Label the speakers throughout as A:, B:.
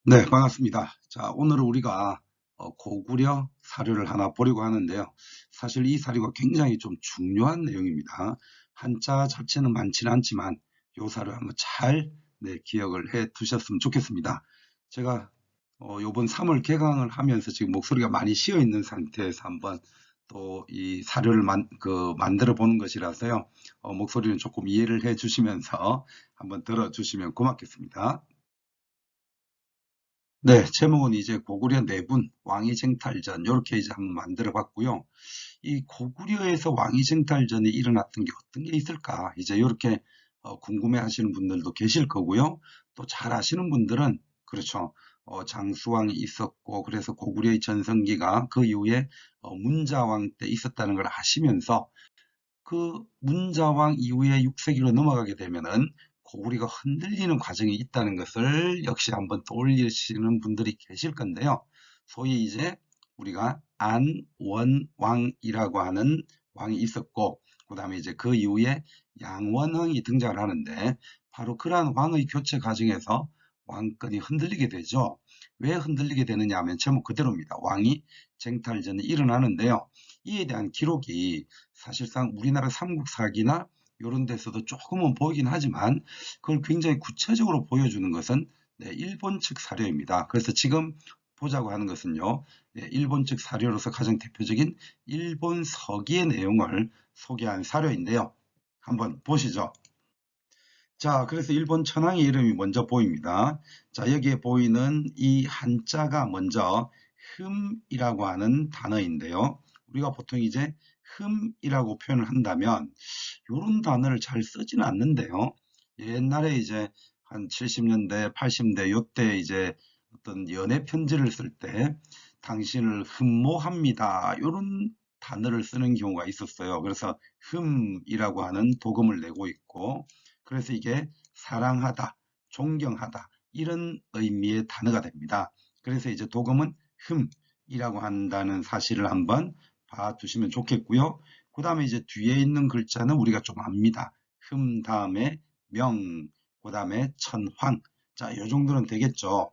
A: 네, 반갑습니다. 자, 오늘은 우리가 고구려 사료를 하나 보려고 하는데요. 사실 이 사료가 굉장히 좀 중요한 내용입니다. 한자 자체는 많지는 않지만 이 사료 한번 잘 기억을 해 두셨으면 좋겠습니다. 제가 요번 3월 개강을 하면서 지금 목소리가 많이 쉬어 있는 상태에서 한번 또 이 사료를 만들어 보는 것이라서요. 목소리는 조금 이해를 해 주시면서 한번 들어 주시면 고맙겠습니다. 네, 제목은 이제 고구려 내분 왕위쟁탈전 이렇게 이제 한번 만들어 봤고요. 이 고구려에서 왕위쟁탈전이 일어났던 게 어떤 게 있을까? 이제 이렇게 궁금해 하시는 분들도 계실 거고요. 또 잘 아시는 분들은 그렇죠. 장수왕이 있었고 그래서 고구려의 전성기가 그 이후에 문자왕 때 있었다는 걸 아시면서 그 문자왕 이후에 6세기로 넘어가게 되면은 고구려가 흔들리는 과정이 있다는 것을 역시 한번 떠올리시는 분들이 계실 건데요. 소위 이제 우리가 안원왕이라고 하는 왕이 있었고, 그 다음에 이제 그 이후에 양원왕이 등장을 하는데, 바로 그러한 왕의 교체 과정에서 왕권이 흔들리게 되죠. 왜 흔들리게 되느냐 하면 제목 그대로입니다. 왕이 쟁탈전이 일어나는데요. 이에 대한 기록이 사실상 우리나라 삼국사기나 이런 데서도 조금은 보이긴 하지만 그걸 굉장히 구체적으로 보여주는 것은 일본 측 사료입니다. 그래서 지금 보자고 하는 것은요. 일본 측 사료로서 가장 대표적인 일본 서기의 내용을 소개한 사료인데요. 한번 보시죠. 자, 그래서 일본 천황의 이름이 먼저 보입니다. 자, 여기에 보이는 이 한자가 먼저 흠이라고 하는 단어인데요. 우리가 보통 이제 흠이라고 표현을 한다면 이런 단어를 잘 쓰지는 않는데요. 옛날에 이제 한 70년대, 80년대 요때 이제 어떤 연애 편지를 쓸 때 당신을 흠모합니다. 이런 단어를 쓰는 경우가 있었어요. 그래서 흠이라고 하는 도금을 내고 있고 그래서 이게 사랑하다, 존경하다 이런 의미의 단어가 됩니다. 그래서 이제 도금은 흠이라고 한다는 사실을 한번 봐두시면 좋겠고요. 그 다음에 이제 뒤에 있는 글자는 우리가 좀 압니다. 흠 다음에 명, 그 다음에 천황. 자, 요 정도는 되겠죠.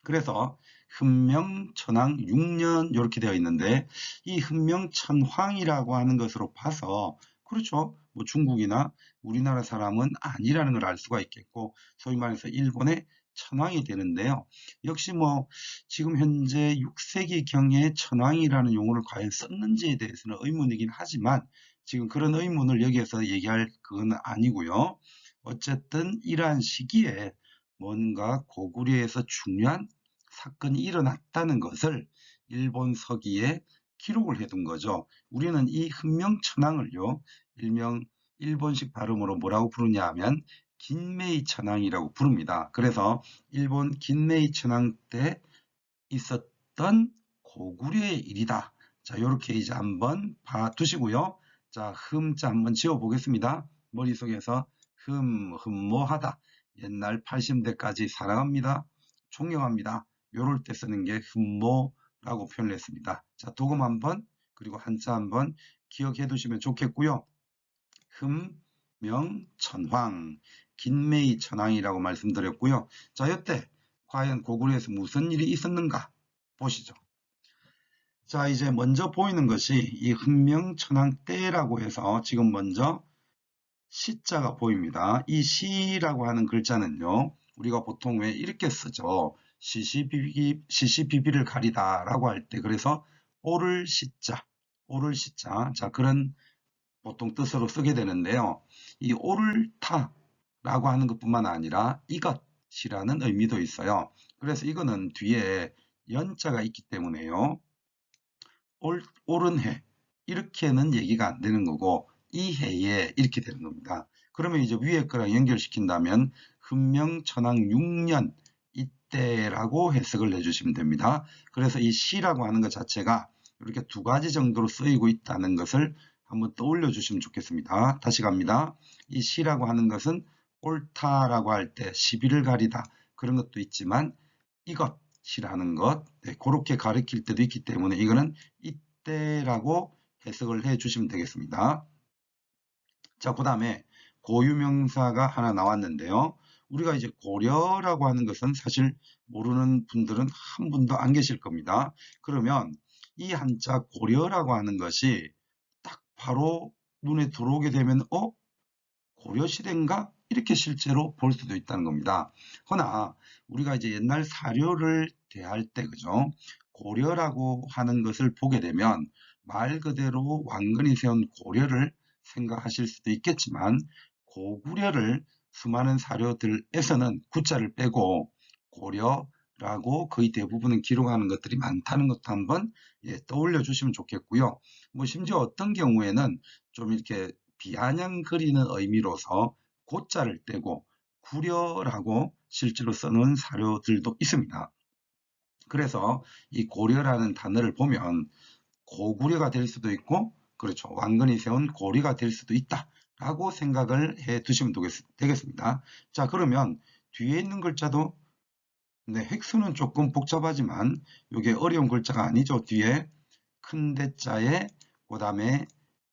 A: 그래서 흠명천황 6년 이렇게 되어 있는데 이 흠명천황이라고 하는 것으로 봐서 그렇죠. 뭐 중국이나 우리나라 사람은 아니라는 걸 알 수가 있겠고 소위 말해서 일본의 천황이 되는데요. 역시 뭐 지금 현재 6세기 경에 천황이라는 용어를 과연 썼는지에 대해서는 의문이긴 하지만 지금 그런 의문을 여기에서 얘기할 그건 아니고요. 어쨌든 이러한 시기에 뭔가 고구려에서 중요한 사건이 일어났다는 것을 일본 서기에 기록을 해둔 거죠. 우리는 이 흠명천황을요, 일명 일본식 발음으로 뭐라고 부르냐 하면 긴메이 천황이라고 부릅니다. 그래서 일본 긴메이 천황 때 있었던 고구려의 일이다. 자, 이렇게 이제 한번 봐두시고요. 자, 흠자 한번 지워 보겠습니다. 머릿속에서 흠모하다. 옛날 80대까지 사랑합니다. 존경합니다. 요럴 때 쓰는 게 흠모라고 표현을 했습니다. 자, 도금 한번 그리고 한자 한번 기억해 두시면 좋겠고요. 흠, 명, 천황, 긴메이 천황이라고 말씀드렸고요. 자, 이때 과연 고구려에서 무슨 일이 있었는가 보시죠. 자, 이제 먼저 보이는 것이 이 흠명천황 때라고 해서 지금 먼저 시자가 보입니다. 이 시라고 하는 글자는요, 우리가 보통 왜 이렇게 쓰죠. 시시비비를 가리다 라고 할 때, 그래서 오를 시자, 오를 시자. 자, 그런 보통 뜻으로 쓰게 되는데요. 이 옳다라고 하는 것뿐만 아니라 이것이라는 의미도 있어요. 그래서 이거는 뒤에 연자가 있기 때문에요. 옳은 해 이렇게는 얘기가 안 되는 거고 이 해에 이렇게 되는 겁니다. 그러면 이제 위에 거랑 연결시킨다면 흠명천황 6년 이때라고 해석을 해주시면 됩니다. 그래서 이 시라고 하는 것 자체가 이렇게 두 가지 정도로 쓰이고 있다는 것을 한번 떠올려 주시면 좋겠습니다. 다시 갑니다. 이 시라고 하는 것은 옳다라고 할 때 시비를 가리다 그런 것도 있지만 이것이라는 것 그렇게 가르칠 때도 있기 때문에 이거는 이때라고 해석을 해 주시면 되겠습니다. 자, 그 다음에 고유명사가 하나 나왔는데요. 우리가 이제 고려라고 하는 것은 사실 모르는 분들은 한 분도 안 계실 겁니다. 그러면 이 한자 고려라고 하는 것이 딱 바로 눈에 들어오게 되면 고려시대인가? 이렇게 실제로 볼 수도 있다는 겁니다. 허나 우리가 이제 옛날 사료를 대할 때 그죠? 고려라고 하는 것을 보게 되면 말 그대로 왕건이 세운 고려를 생각하실 수도 있겠지만 고구려를 수많은 사료들에서는 구자를 빼고 고려라고 거의 대부분은 기록하는 것들이 많다는 것도 한번 떠올려 주시면 좋겠고요. 뭐 심지어 어떤 경우에는 좀 이렇게 비아냥 그리는 의미로서 고자를 떼고 구려라고 실제로 써놓은 사료들도 있습니다. 그래서 이 고려라는 단어를 보면 고구려가 될 수도 있고, 그렇죠. 왕건이 세운 고려가 될 수도 있다 라고 생각을 해 두시면 되겠습니다. 자, 그러면 뒤에 있는 글자도 획수는 조금 복잡하지만 이게 어려운 글자가 아니죠. 뒤에 큰 대자에 그 다음에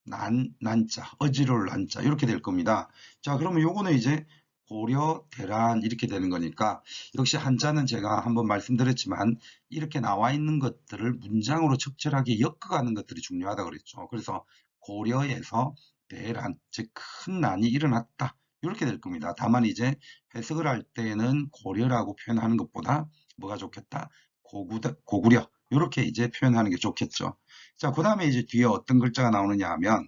A: 난자, 어지러울 난자 이렇게 될 겁니다. 자, 그러면 요거는 이제 고려, 대란 이렇게 되는 거니까 역시 한자는 제가 한번 말씀드렸지만 이렇게 나와 있는 것들을 문장으로 적절하게 엮어가는 것들이 중요하다고 그랬죠. 그래서 고려에서 대란, 즉 큰 난이 일어났다. 이렇게 될 겁니다. 다만 이제 해석을 할 때는 고려라고 표현하는 것보다 뭐가 좋겠다? 고구려 이렇게 이제 표현하는 게 좋겠죠. 자, 그 다음에 이제 뒤에 어떤 글자가 나오느냐 하면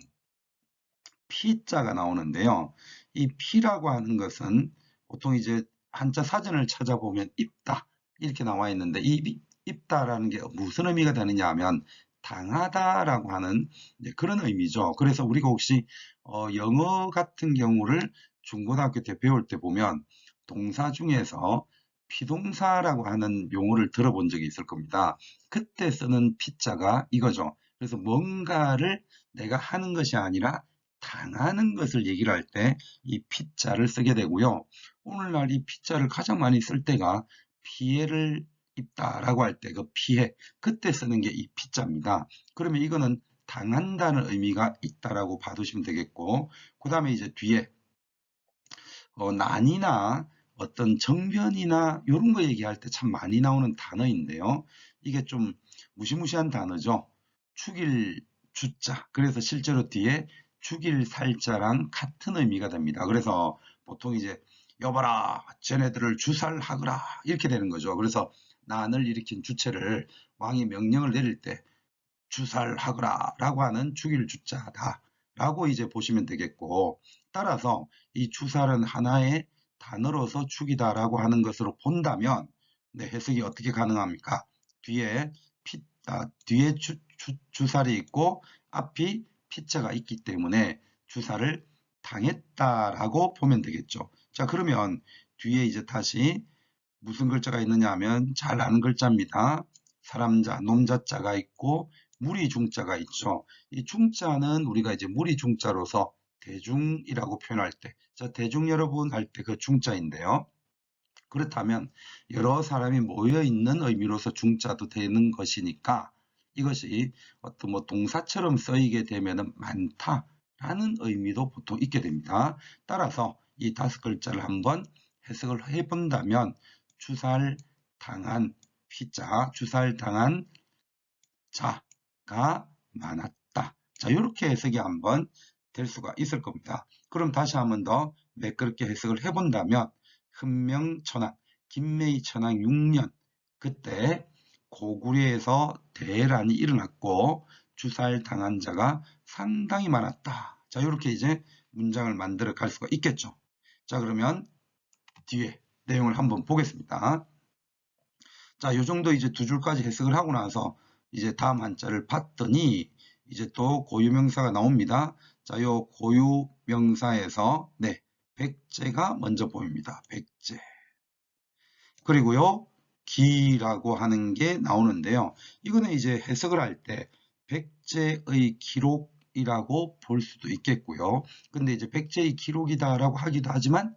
A: 피자가 나오는데요. 이 피라고 하는 것은 보통 이제 한자 사전을 찾아보면 입다 이렇게 나와 있는데 이 입다라는 게 무슨 의미가 되느냐 하면 당하다라고 하는 그런 의미죠. 그래서 우리가 혹시 영어 같은 경우를 중고등학교 때 배울 때 보면 동사 중에서 피동사라고 하는 용어를 들어본 적이 있을 겁니다. 그때 쓰는 피자가 이거죠. 그래서 뭔가를 내가 하는 것이 아니라 당하는 것을 얘기를 할 때 이 피자를 쓰게 되고요. 오늘날 이 피자를 가장 많이 쓸 때가 피해를 입다라고 할 때 그 피해, 그때 쓰는 게 이 피자입니다. 그러면 이거는 당한다는 의미가 있다라고 봐두시면 되겠고, 그 다음에 이제 뒤에 난이나 어떤 정변이나 이런 거 얘기할 때 참 많이 나오는 단어인데요. 이게 좀 무시무시한 단어죠. 축일 주자. 그래서 실제로 뒤에 축일 살자랑 같은 의미가 됩니다. 그래서 보통 이제 여봐라 쟤네들을 주살하거라 이렇게 되는 거죠. 그래서 난을 일으킨 주체를 왕이 명령을 내릴 때 주살하거라 라고 하는 죽일 주자다 라고 이제 보시면 되겠고, 따라서 이 주살은 하나의 단어로서 죽이다 라고 하는 것으로 본다면 해석이 어떻게 가능합니까? 뒤에 뒤에 주살이 있고 앞이 피자가 있기 때문에 주살을 당했다라고 보면 되겠죠. 자, 그러면 뒤에 이제 다시 무슨 글자가 있느냐 하면 잘 아는 글자입니다. 사람자, 놈자자가 있고 무리 중자가 있죠. 이 중자는 우리가 이제 무리 중자로서 대중이라고 표현할 때, 자, 대중 여러분 할 때 그 중자인데요. 그렇다면 여러 사람이 모여 있는 의미로서 중자도 되는 것이니까 이것이 어떤 뭐 동사처럼 쓰이게 되면은 많다라는 의미도 보통 있게 됩니다. 따라서 이 5글자를 한번 해석을 해본다면 주살당한 피자, 주살당한 자가 많았다. 자, 이렇게 해석이 한번 될 수가 있을 겁니다. 그럼 다시 한번 더 매끄럽게 해석을 해본다면 흔명천황, 김매이천황 6년 그때 고구려에서 대란이 일어났고 주살당한 자가 상당히 많았다. 자, 이렇게 이제 문장을 만들어 갈 수가 있겠죠. 자, 그러면 뒤에 내용을 한번 보겠습니다. 자, 요 정도 이제 2줄까지 해석을 하고 나서 이제 다음 한자를 봤더니 이제 또 고유명사가 나옵니다. 자, 요 고유명사에서 백제가 먼저 보입니다. 백제. 그리고요, 기라고 하는 게 나오는데요. 이거는 이제 해석을 할 때 백제의 기록이라고 볼 수도 있겠고요. 근데 이제 백제의 기록이다라고 하기도 하지만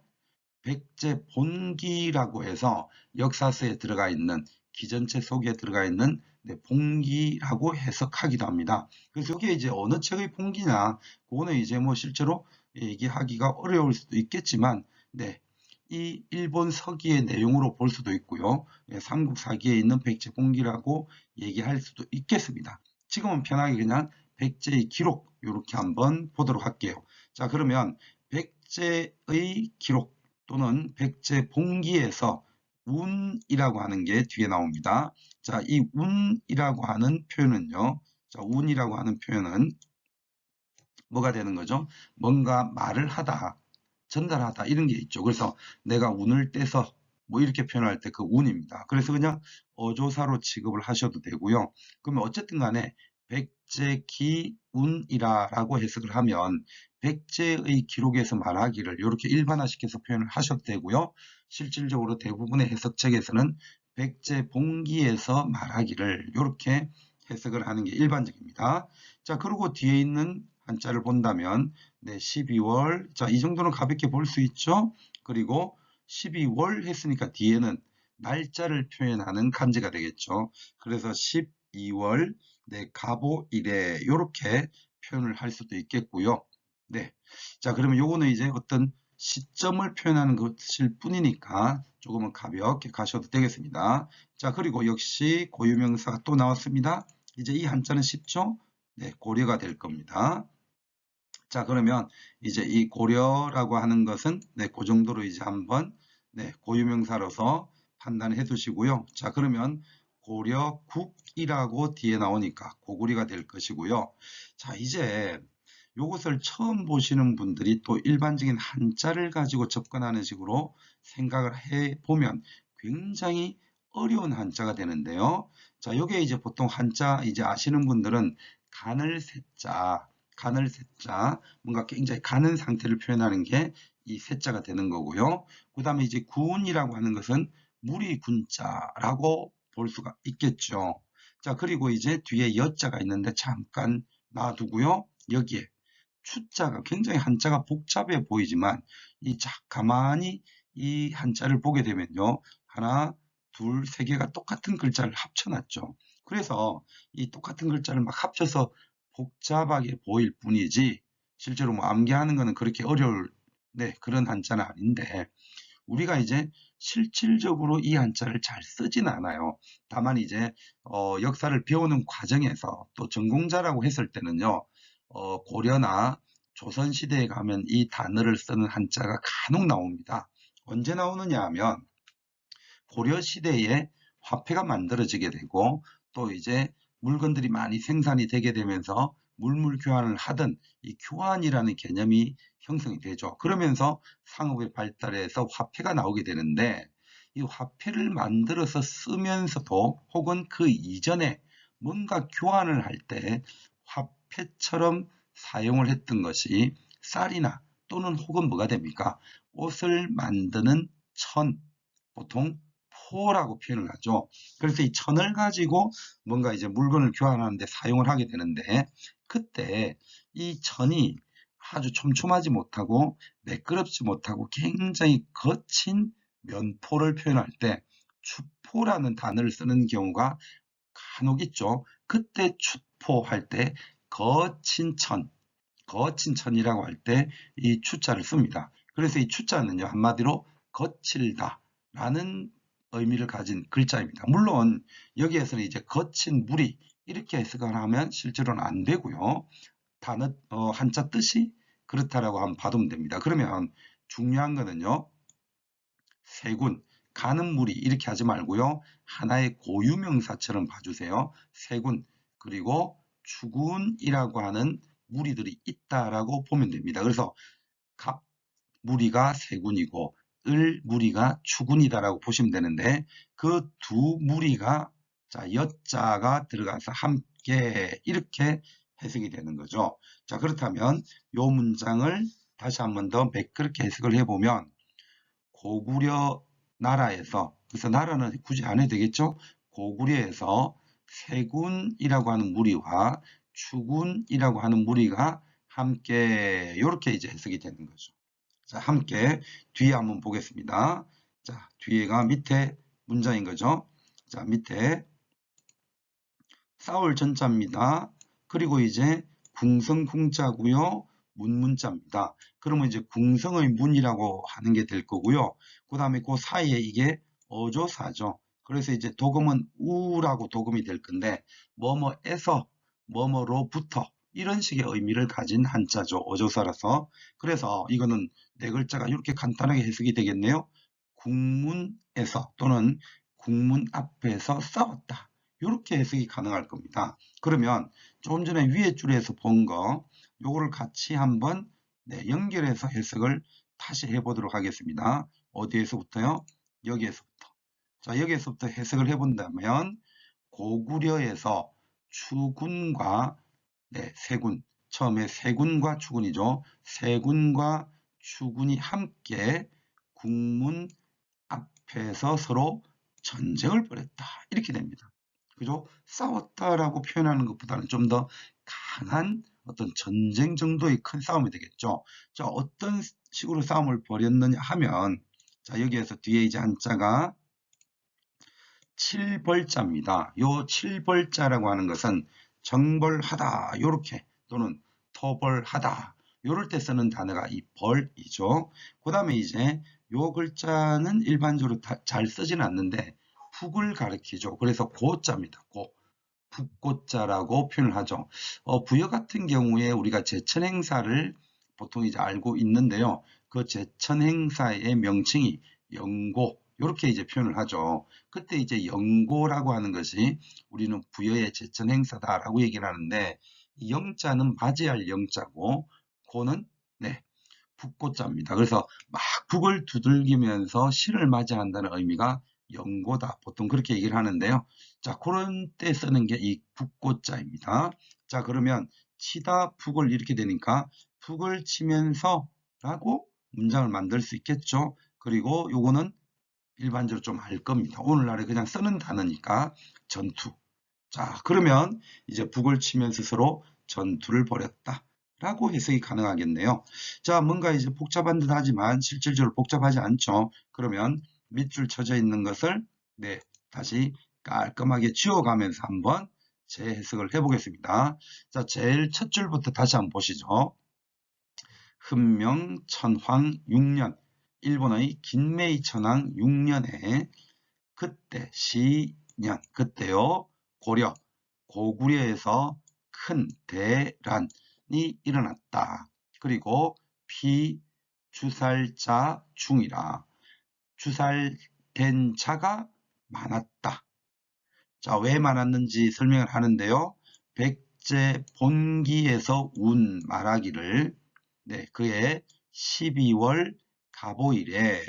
A: 백제 본기라고 해서 역사서에 들어가 있는 기전체 속에 들어가 있는 본기라고 해석하기도 합니다. 그래서 이게 이제 어느 책의 본기냐, 그거는 이제 뭐 실제로 얘기하기가 어려울 수도 있겠지만, 이 일본 서기의 내용으로 볼 수도 있고요. 삼국 사기에 있는 백제봉기라고 얘기할 수도 있겠습니다. 지금은 편하게 그냥 백제의 기록 이렇게 한번 보도록 할게요. 자, 그러면 백제의 기록 또는 백제봉기에서 운이라고 하는 게 뒤에 나옵니다. 자, 이 운이라고 하는 표현은요. 자, 운이라고 하는 표현은 뭐가 되는 거죠? 뭔가 말을 하다, 전달하다 이런 게 있죠. 그래서 내가 운을 떼서 뭐 이렇게 표현할 때 그 운입니다. 그래서 그냥 어조사로 취급을 하셔도 되고요. 그러면 어쨌든 간에 백제기운이라고 해석을 하면 백제의 기록에서 말하기를 이렇게 일반화시켜서 표현을 하셔도 되고요. 실질적으로 대부분의 해석책에서는 백제봉기에서 말하기를 이렇게 해석을 하는 게 일반적입니다. 자, 그리고 뒤에 있는 한자를 본다면 네, 12월. 자, 이 정도는 가볍게 볼 수 있죠? 그리고 12월 했으니까 뒤에는 날짜를 표현하는 간지가 되겠죠. 그래서 12월, 네, 갑오일에 이렇게 표현을 할 수도 있겠고요. 네. 자, 그러면 요거는 이제 어떤 시점을 표현하는 것일 뿐이니까 조금은 가볍게 가셔도 되겠습니다. 자, 그리고 역시 고유명사가 또 나왔습니다. 이제 이 한자는 쉽죠? 네, 고려가 될 겁니다. 자, 그러면 이제 이 고려라고 하는 것은 네, 그 정도로 이제 한번 네, 고유명사로서 판단해 두시고요. 자, 그러면 고려국이라고 뒤에 나오니까 고구리가 될 것이고요. 자, 이제 요것을 처음 보시는 분들이 또 일반적인 한자를 가지고 접근하는 식으로 생각을 해 보면 굉장히 어려운 한자가 되는데요. 자, 요게 이제 보통 한자 이제 아시는 분들은 간을 세자, 간을 세자, 뭔가 굉장히 가는 상태를 표현하는 게 이 세자가 되는 거고요. 그 다음에 이제 구운이라고 하는 것은 물이 군자라고 볼 수가 있겠죠. 자, 그리고 이제 뒤에 여자가 있는데 잠깐 놔두고요. 여기에 추자가 굉장히 한자가 복잡해 보이지만 가만히 이 한자를 보게 되면요. 하나, 둘, 세 개가 똑같은 글자를 합쳐놨죠. 그래서 이 똑같은 글자를 막 합쳐서 복잡하게 보일 뿐이지 실제로 뭐 암기하는 거는 그렇게 어려울 네, 그런 한자는 아닌데 우리가 이제 실질적으로 이 한자를 잘 쓰진 않아요. 다만 이제 역사를 배우는 과정에서 또 전공자라고 했을 때는요. 고려나 조선시대에 가면 이 단어를 쓰는 한자가 간혹 나옵니다. 언제 나오느냐 하면 고려시대에 화폐가 만들어지게 되고 또 이제 물건들이 많이 생산이 되게 되면서 물물 교환을 하던 이 교환이라는 개념이 형성이 되죠. 그러면서 상업의 발달에서 화폐가 나오게 되는데 이 화폐를 만들어서 쓰면서도 혹은 그 이전에 뭔가 교환을 할 때 화폐처럼 사용을 했던 것이 쌀이나 또는 혹은 뭐가 됩니까? 옷을 만드는 천, 보통 포라고 표현을 하죠. 그래서 이 천을 가지고 뭔가 이제 물건을 교환하는데 사용을 하게 되는데 그때 이 천이 아주 촘촘하지 못하고 매끄럽지 못하고 굉장히 거친 면포를 표현할 때 추포라는 단어를 쓰는 경우가 간혹 있죠. 그때 추포할 때 거친 천, 거친 천이라고 할 때 이 추자를 씁니다. 그래서 이 추자는요, 한마디로 거칠다 라는 의미를 가진 글자입니다. 물론 여기에서는 이제 거친 무리 이렇게 해석을 하면 실제로는 안 되고요. 단어 한자 뜻이 그렇다라고 한번 봐두면 됩니다. 그러면 중요한 거는요. 세군, 가는 무리 이렇게 하지 말고요. 하나의 고유명사처럼 봐주세요. 세군, 그리고 추군이라고 하는 무리들이 있다라고 보면 됩니다. 그래서 갑 무리가 세군이고 을 무리가 추군이다라고 보시면 되는데 그 두 무리가 자 여자가 들어가서 함께 이렇게 해석이 되는 거죠. 자, 그렇다면 이 문장을 다시 한 번 더 매끄럽게 해석을 해보면 고구려 나라에서 그래서 나라는 굳이 안 해도 되겠죠. 고구려에서 세군이라고 하는 무리와 추군이라고 하는 무리가 함께 이렇게 이제 해석이 되는 거죠. 자, 함께 뒤에 한번 보겠습니다. 자, 뒤에가 밑에 문장인 거죠. 자, 밑에 싸울 전자입니다. 그리고 이제 궁성궁자고요. 문문자입니다. 그러면 이제 궁성의 문이라고 하는 게 될 거고요. 그 다음에 그 사이에 이게 어조사죠. 그래서 이제 도금은 우라고 도금이 될 건데 뭐뭐에서 뭐뭐로부터 이런 식의 의미를 가진 한자죠. 어조사라서. 그래서 이거는 네 글자가 이렇게 간단하게 해석이 되겠네요. 국문에서 또는 국문 앞에서 싸웠다. 이렇게 해석이 가능할 겁니다. 그러면 조금 전에 위에 줄에서 본 거 요거를 같이 한번 연결해서 해석을 다시 해보도록 하겠습니다. 어디에서부터요? 여기에서부터. 자, 여기에서부터 해석을 해본다면 고구려에서 추군과 세군, 처음에 세군과 추군이죠. 세군과 추군이 함께 국문 앞에서 서로 전쟁을 벌였다. 이렇게 됩니다. 그죠? 싸웠다라고 표현하는 것보다는 좀 더 강한 어떤 전쟁 정도의 큰 싸움이 되겠죠. 자, 어떤 식으로 싸움을 벌였느냐 하면, 자, 여기에서 뒤에 이제 한자가 칠벌자입니다. 요 칠벌자라고 하는 것은 정벌하다, 요렇게, 또는 토벌하다, 요럴 때 쓰는 단어가 이 벌이죠. 그 다음에 이제 요 글자는 일반적으로 잘 쓰지는 않는데 북을 가리키죠. 그래서 고자입니다. 고. 북고자라고 표현을 하죠. 부여 같은 경우에 우리가 제천 행사를 보통 이제 알고 있는데요. 그 제천 행사의 명칭이 영고, 이렇게 이제 표현을 하죠. 그때 이제 영고라고 하는 것이 우리는 부여의 제천 행사다라고 얘기를 하는데, 이 영자는 맞이할 영자고, 고는 북고자입니다. 그래서 막 북을 두들기면서 신을 맞이한다는 의미가 영고다. 보통 그렇게 얘기를 하는데요. 자, 그런 때 쓰는 게 이 북고자입니다. 자, 그러면 치다 북을 이렇게 되니까 북을 치면서 라고 문장을 만들 수 있겠죠. 그리고 요거는 일반적으로 좀 알 겁니다. 오늘날에 그냥 쓰는 단어니까 전투. 자, 그러면 이제 북을 치면서 서로 전투를 벌였다. 라고 해석이 가능하겠네요. 자, 뭔가 이제 복잡한 듯 하지만 실질적으로 복잡하지 않죠. 그러면 밑줄 쳐져 있는 것을 다시 깔끔하게 지워가면서 한번 재해석을 해보겠습니다. 자, 제일 첫 줄부터 다시 한번 보시죠. 훈명 천황 6년, 일본의 긴메이 천황 6년에 그때 시년, 그때요 고려, 고구려에서 큰 대란이 일어났다. 그리고 피주살자 중이라, 주살된 자가 많았다. 자, 왜 많았는지 설명을 하는데요. 백제 본기에서 운 말하기를 그해 12월 가보일에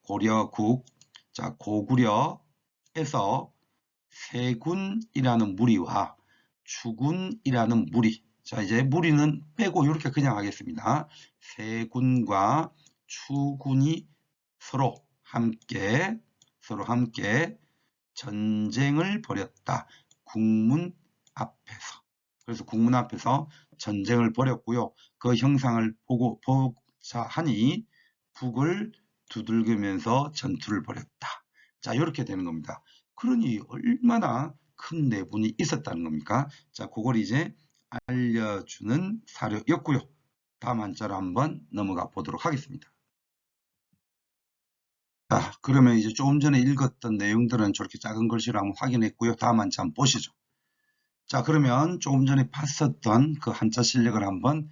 A: 고려국, 자, 고구려에서 세군이라는 무리와 추군이라는 무리, 자, 이제 무리는 빼고 이렇게 그냥 하겠습니다. 세군과 추군이 서로 함께 전쟁을 벌였다. 국문 앞에서. 그래서 국문 앞에서 전쟁을 벌였고요. 그 형상을 보고자 하니 북을 두들기면서 전투를 벌였다. 자, 이렇게 되는 겁니다. 그러니 얼마나 큰 내분이 있었다는 겁니까? 자, 그걸 이제 알려주는 사료였고요. 다음 한자로 한번 넘어가 보도록 하겠습니다. 자, 그러면 이제 조금 전에 읽었던 내용들은 저렇게 작은 글씨로 한번 확인했고요. 다음 한자 한번 보시죠. 자, 그러면 조금 전에 봤었던 그 한자 실력을 한번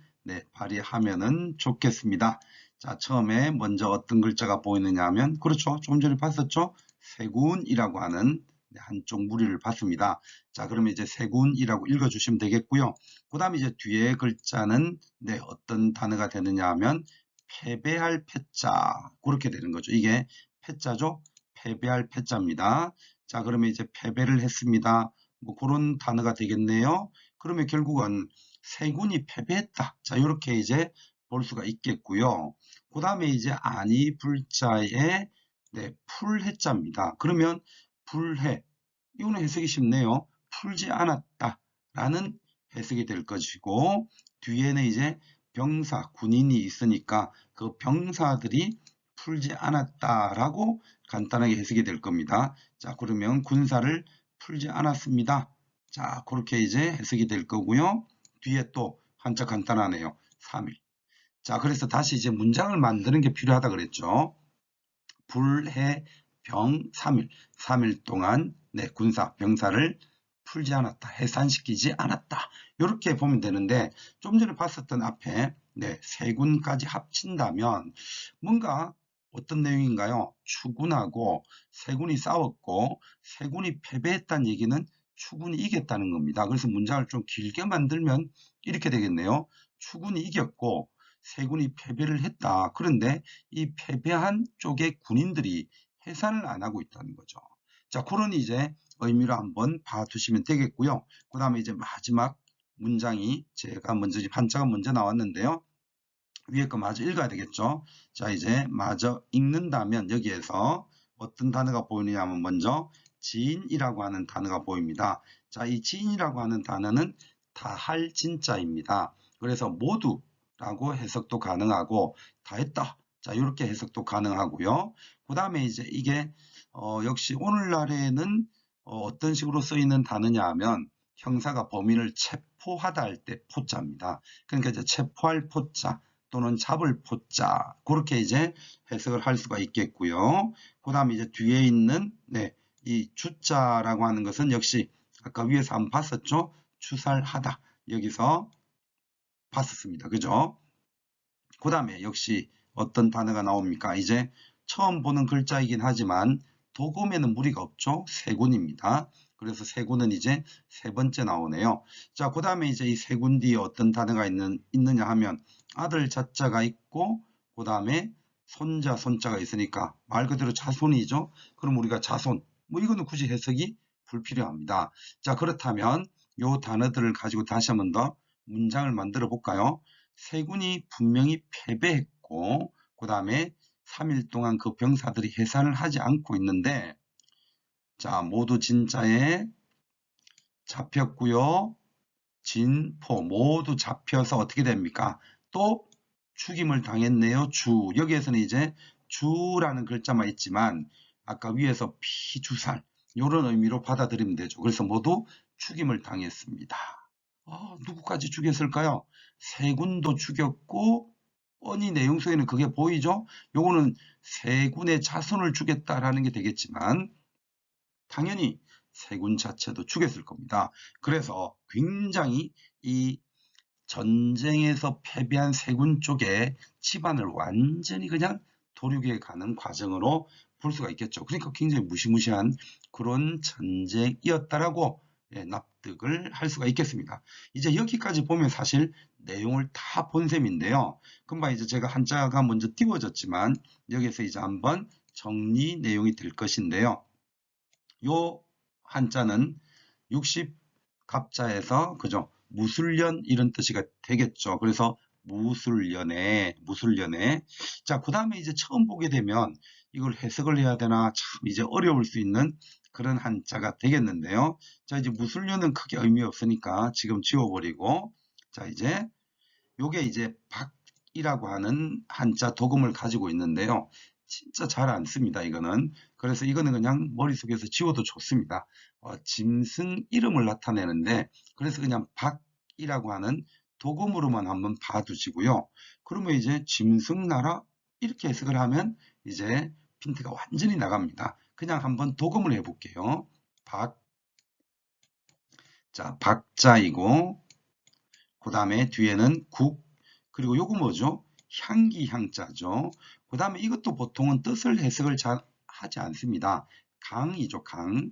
A: 발휘하면은 좋겠습니다. 자, 처음에 먼저 어떤 글자가 보이느냐 하면, 그렇죠. 조금 전에 봤었죠. 세군이라고 하는 한쪽 무리를 봤습니다. 자, 그러면 이제 세군이라고 읽어주시면 되겠고요. 그 다음에 이제 뒤에 글자는 어떤 단어가 되느냐 하면, 패배할 패자. 그렇게 되는 거죠. 이게 패자죠. 패배할 패자입니다. 자, 그러면 이제 패배를 했습니다. 뭐 그런 단어가 되겠네요. 그러면 결국은 세군이 패배했다. 자, 이렇게 이제 볼 수가 있겠고요. 그 다음에 이제 아니 불자에 풀해자입니다. 그러면 불해, 이거는 해석이 쉽네요. 풀지 않았다 라는 해석이 될 것이고, 뒤에는 이제 병사, 군인이 있으니까 그 병사들이 풀지 않았다라고 간단하게 해석이 될 겁니다. 자, 그러면 군사를 풀지 않았습니다. 자, 그렇게 이제 해석이 될 거고요. 뒤에 또 한자 간단하네요. 3일. 자, 그래서 다시 이제 문장을 만드는 게 필요하다 그랬죠. 불해 병 3일. 3일 동안 군사 병사를 풀지 않았다. 해산시키지 않았다. 이렇게 보면 되는데 좀 전에 봤었던 앞에 세 군까지 합친다면 뭔가 어떤 내용인가요? 추군하고 세 군이 싸웠고 세 군이 패배했다는 얘기는 추군이 이겼다는 겁니다. 그래서 문장을 좀 길게 만들면 이렇게 되겠네요. 추군이 이겼고 세 군이 패배를 했다. 그런데 이 패배한 쪽의 군인들이 해산을 안 하고 있다는 거죠. 자, 그런 이제 의미로 한번 봐두시면 되겠고요. 그 다음에 이제 마지막 문장이 제가 먼저 한자가 먼저 나왔는데요. 위에 거 마저 읽어야 되겠죠. 자, 이제 마저 읽는다면 여기에서 어떤 단어가 보이느냐 하면 먼저 지인이라고 하는 단어가 보입니다. 자, 이 지인이라고 하는 단어는 다할 진짜입니다. 그래서 모두라고 해석도 가능하고 다 했다. 자, 이렇게 해석도 가능하고요. 그 다음에 이제 이게 역시 오늘날에는 어떤 식으로 쓰이는 단어냐 하면 형사가 범인을 체포하다 할 때 포자입니다. 그러니까 이제 체포할 포자 또는 잡을 포자 그렇게 이제 해석을 할 수가 있겠고요. 그 다음에 이제 뒤에 있는 이 주자라고 하는 것은 역시 아까 위에서 한번 봤었죠. 추살하다 여기서 봤었습니다. 그죠? 그 다음에 역시 어떤 단어가 나옵니까? 이제 처음 보는 글자이긴 하지만 도금에는 무리가 없죠. 세군입니다. 그래서 세군은 이제 세 번째 나오네요. 자, 그 다음에 이제 이 세군 뒤에 어떤 단어가 있느냐 하면 아들 자자가 있고 그 다음에 손자 손자가 있으니까 말 그대로 자손이죠. 그럼 우리가 자손 뭐 이거는 굳이 해석이 불필요합니다. 자, 그렇다면 요 단어들을 가지고 다시 한번 더 문장을 만들어 볼까요? 세군이 분명히 패배했고 그 다음에 3일 동안 그 병사들이 해산을 하지 않고 있는데 자, 모두 진짜에 잡혔고요. 진포 모두 잡혀서 어떻게 됩니까? 또 죽임을 당했네요. 주 여기에서는 이제 주라는 글자만 있지만 아까 위에서 피주살 이런 의미로 받아들이면 되죠. 그래서 모두 죽임을 당했습니다. 누구까지 죽였을까요? 세군도 죽였고 뻔히 내용 속에는 그게 보이죠? 요거는 세군의 자손을 죽였다라는 게 되겠지만 당연히 세군 자체도 죽였을 겁니다. 그래서 굉장히 이 전쟁에서 패배한 세군 쪽에 집안을 완전히 그냥 도륙해 가는 과정으로 볼 수가 있겠죠. 그러니까 굉장히 무시무시한 그런 전쟁이었다라고 납득을 할 수가 있겠습니다. 이제 여기까지 보면 사실 내용을 다 본 셈인데요. 금방 이제 제가 한자가 먼저 띄워졌지만 여기서 이제 한번 정리 내용이 될 것인데요. 요 한자는 60갑자에서 그죠? 무술년 이런 뜻이 되겠죠. 그래서 무술년에 자, 그 다음에 이제 처음 보게 되면 이걸 해석을 해야 되나 참 이제 어려울 수 있는 그런 한자가 되겠는데요. 자, 이제 무술년은 크게 의미 없으니까 지금 지워버리고 자, 이제 요게 이제 박이라고 하는 한자 도금을 가지고 있는데요. 진짜 잘 안 씁니다, 이거는. 그래서 이거는 그냥 머릿속에서 지워도 좋습니다. 짐승 이름을 나타내는데, 그래서 그냥 박이라고 하는 도금으로만 한번 봐두시고요. 그러면 이제 짐승나라 이렇게 해석을 하면 이제 핀트가 완전히 나갑니다. 그냥 한번 도금을 해볼게요. 박, 자, 박자이고, 그 다음에 뒤에는 국, 그리고 요거 뭐죠? 향기 향자죠. 그 다음에 이것도 보통은 뜻을 해석을 잘 하지 않습니다. 강이죠, 강.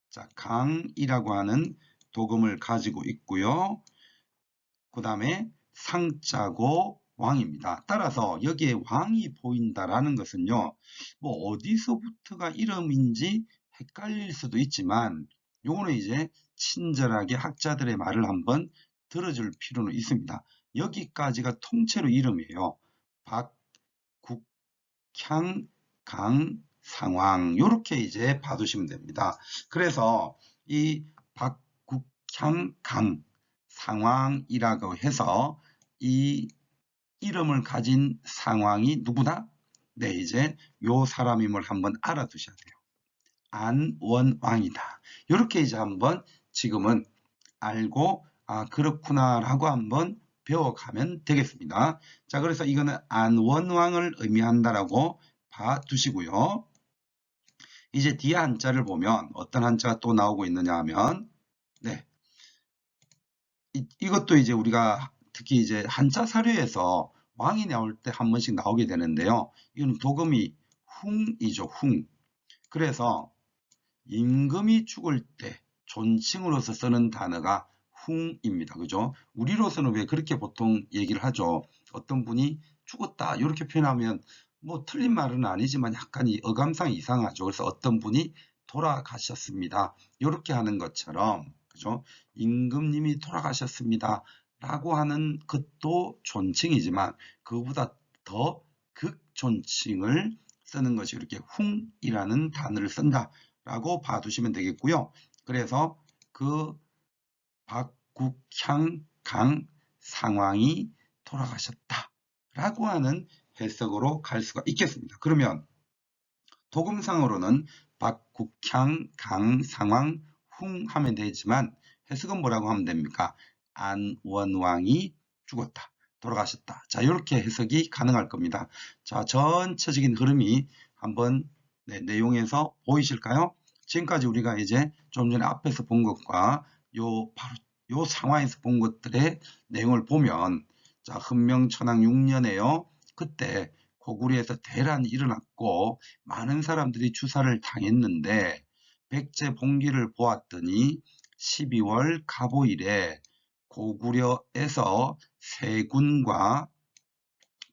A: 자, 강이라고 하는 도금을 가지고 있고요. 그 다음에 상자고 왕입니다. 따라서 여기에 왕이 보인다라는 것은요, 뭐 어디서부터가 이름인지 헷갈릴 수도 있지만, 요거는 이제 친절하게 학자들의 말을 한번 들어줄 필요는 있습니다. 여기까지가 통째로 이름이에요. 박, 국, 향, 강, 상황 이렇게 이제 봐두시면 됩니다. 그래서 이 박, 국, 향, 강, 상황이라고 해서 이 이름을 가진 상황이 누구다? 네, 이제 요 사람임을 한번 알아두셔야 돼요. 안원왕이다. 이렇게 이제 한번 지금은 알고 아, 그렇구나 라고 한번 배워가면 되겠습니다. 자, 그래서 이거는 안원왕을 의미한다라고 봐두시고요. 이제 뒤에 한자를 보면 어떤 한자가 또 나오고 있느냐 하면, 네, 이것도 이제 우리가 특히 이제 한자 사료에서 왕이 나올 때 한 번씩 나오게 되는데요. 이건 도금이 흉이죠, 흉. 그래서 임금이 죽을 때 존칭으로서 쓰는 단어가 흉입니다. 그죠? 우리로서는 왜 그렇게 보통 얘기를 하죠? 어떤 분이 죽었다 이렇게 표현하면 뭐 틀린 말은 아니지만 약간 이 어감상 이상하죠. 그래서 어떤 분이 돌아가셨습니다. 이렇게 하는 것처럼 그죠? 임금님이 돌아가셨습니다. 라고 하는 것도 존칭이지만 그보다 더 극존칭을 쓰는 것이 이렇게 흉이라는 단어를 쓴다. 라고 봐두시면 되겠고요. 그래서 그 박국향 강 상왕이 돌아가셨다. 라고 하는 해석으로 갈 수가 있겠습니다. 그러면 도금상으로는 박국향 강 상왕 흉 하면 되지만 해석은 뭐라고 하면 됩니까? 안원왕이 죽었다. 돌아가셨다. 자, 이렇게 해석이 가능할 겁니다. 자, 전체적인 흐름이 한번 내용에서 보이실까요? 지금까지 우리가 이제 좀 전에 앞에서 본 것과 바로 요 상황에서 본 것들의 내용을 보면, 자, 헌명천황 6년에요. 그때 고구려에서 대란이 일어났고 많은 사람들이 추사를 당했는데 백제 봉기를 보았더니 12월 갑오일에 고구려에서 세군과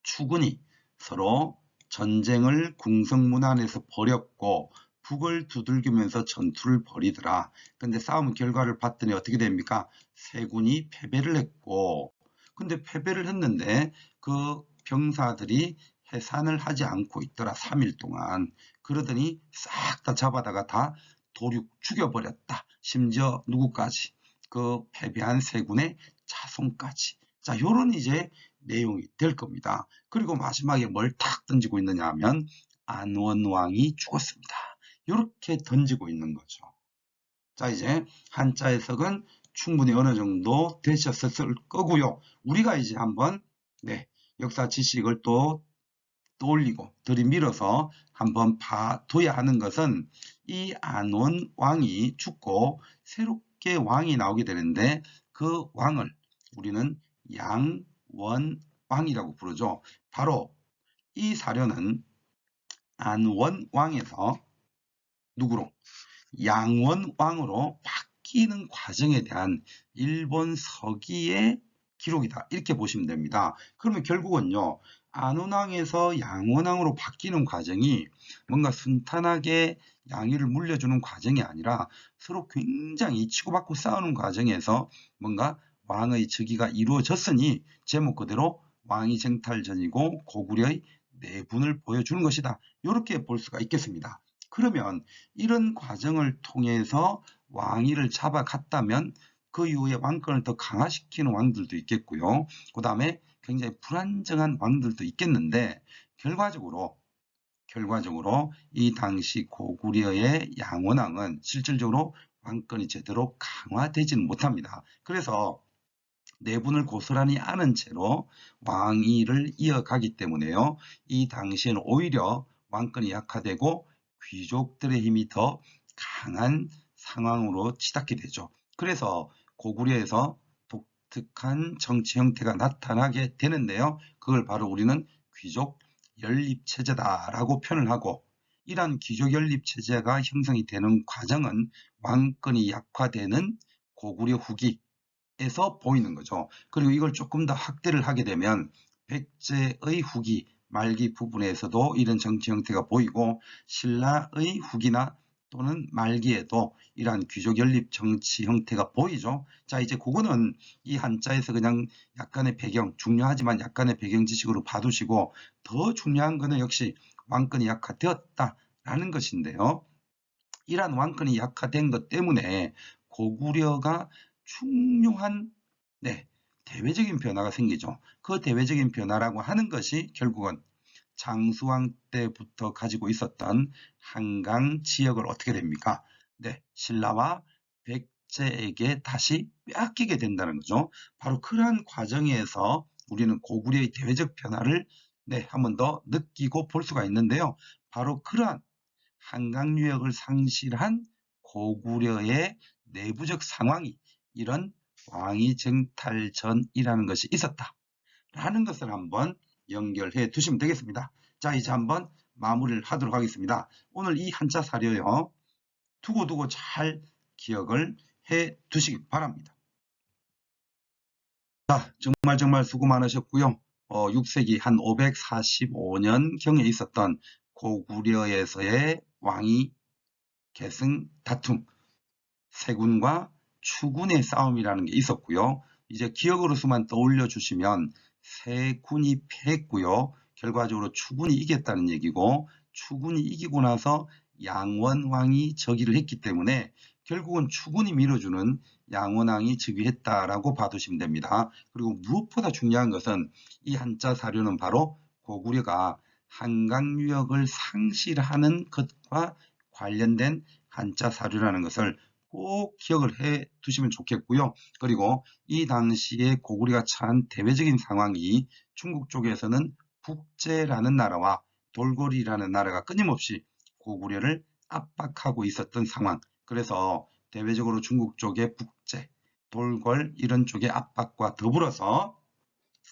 A: 추군이 서로 전쟁을 궁성문안에서 벌였고 북을 두들기면서 전투를 벌이더라. 근데 싸움 결과를 봤더니 어떻게 됩니까? 세군이 패배를 했고, 근데 패배를 했는데 그 병사들이 해산을 하지 않고 있더라. 3일 동안. 그러더니 싹 다 잡아다가 다 도륙 죽여버렸다. 심지어 누구까지? 그 패배한 세군의 자손까지. 자, 요런 이제 내용이 될 겁니다. 그리고 마지막에 뭘 탁 던지고 있느냐 하면 안원왕이 죽었습니다. 이렇게 던지고 있는 거죠. 자, 이제 한자 해석은 충분히 어느 정도 되셨을 거고요. 우리가 이제 한번 역사 지식을 또 떠올리고 들이밀어서 한번 봐둬야 하는 것은 이 안원왕이 죽고 새롭게 왕이 나오게 되는데 그 왕을 우리는 양원왕이라고 부르죠. 바로 이 사료는 안원왕에서 누구로? 양원왕으로 바뀌는 과정에 대한 일본 서기의 기록이다. 이렇게 보시면 됩니다. 그러면 결국은요. 안원왕에서 양원왕으로 바뀌는 과정이 뭔가 순탄하게 양위를 물려주는 과정이 아니라 서로 굉장히 치고받고 싸우는 과정에서 뭔가 왕의 즉위가 이루어졌으니 제목 그대로 왕위 쟁탈전이고 고구려의 내분을 보여주는 것이다. 이렇게 볼 수가 있겠습니다. 그러면 이런 과정을 통해서 왕위를 잡아갔다면 그 이후에 왕권을 더 강화시키는 왕들도 있겠고요. 그 다음에 굉장히 불안정한 왕들도 있겠는데 결과적으로 이 당시 고구려의 양원왕은 실질적으로 왕권이 제대로 강화되지는 못합니다. 그래서 내분을 고스란히 아는 채로 왕위를 이어가기 때문에요. 이 당시에는 오히려 왕권이 약화되고 귀족들의 힘이 더 강한 상황으로 치닫게 되죠. 그래서 고구려에서 독특한 정치 형태가 나타나게 되는데요. 그걸 바로 우리는 귀족 연립체제다라고 표현을 하고 이러한 귀족 연립체제가 형성이 되는 과정은 왕권이 약화되는 고구려 후기 에서 보이는 거죠. 그리고 이걸 조금 더 확대를 하게 되면 백제의 후기, 말기 부분에서도 이런 정치 형태가 보이고 신라의 후기나 또는 말기에도 이러한 귀족 연립 정치 형태가 보이죠. 자, 이제 그거는 이 한자에서 그냥 약간의 배경, 중요하지만 약간의 배경 지식으로 봐두시고 더 중요한 거는 역시 왕권이 약화되었다라는 것인데요. 이러한 왕권이 약화된 것 때문에 고구려가 중요한 대외적인 변화가 생기죠. 그 대외적인 변화라고 하는 것이 결국은 장수왕 때부터 가지고 있었던 한강 지역을 어떻게 됩니까? 신라와 둘째에게 다시 빼앗기게 된다는 거죠. 바로 그러한 과정에서 우리는 고구려의 대외적 변화를 한 번 더 느끼고 볼 수가 있는데요. 바로 그러한 한강 유역을 상실한 고구려의 내부적 상황이 이런 왕위 쟁탈전이라는 것이 있었다라는 것을 한번 연결해 두시면 되겠습니다. 자, 이제 한번 마무리를 하도록 하겠습니다. 오늘 이 한자 사료요, 두고두고 잘 기억을 해 두시기 바랍니다. 자, 정말 수고 많으셨고요. 6세기 한 545년경에 있었던 고구려에서의 왕위 계승 다툼, 세군과 추군의 싸움이라는 게 있었고요. 이제 기억으로서만 떠올려 주시면 세군이 패했고요. 결과적으로 추군이 이겼다는 얘기고, 추군이 이기고 나서 양원왕이 즉위를 했기 때문에 결국은 추군이 밀어주는 양원왕이 즉위했다라고 봐두시면 됩니다. 그리고 무엇보다 중요한 것은 이 한자 사료는 바로 고구려가 한강 유역을 상실하는 것과 관련된 한자 사료라는 것을 꼭 기억을 해 두시면 좋겠고요. 그리고 이 당시에 고구려가 처한 대외적인 상황이 중국 쪽에서는 북제라는 나라와 돌고리라는 나라가 끊임없이 고구려를 압박하고 있었던 상황. 그래서 대외적으로 중국 쪽의 북제, 돌궐 이런 쪽의 압박과 더불어서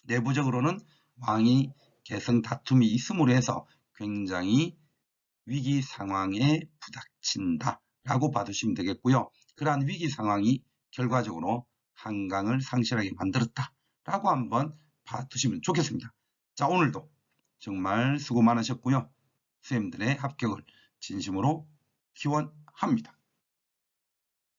A: 내부적으로는 왕위 계승 다툼이 있음으로 해서 굉장히 위기 상황에 부닥친다라고 봐두시면 되겠고요. 그러한 위기 상황이 결과적으로 한강을 상실하게 만들었다라고 한번 봐두시면 좋겠습니다. 자, 오늘도 정말 수고 많으셨고요. 선생님들의 합격을 진심으로 기원합니다.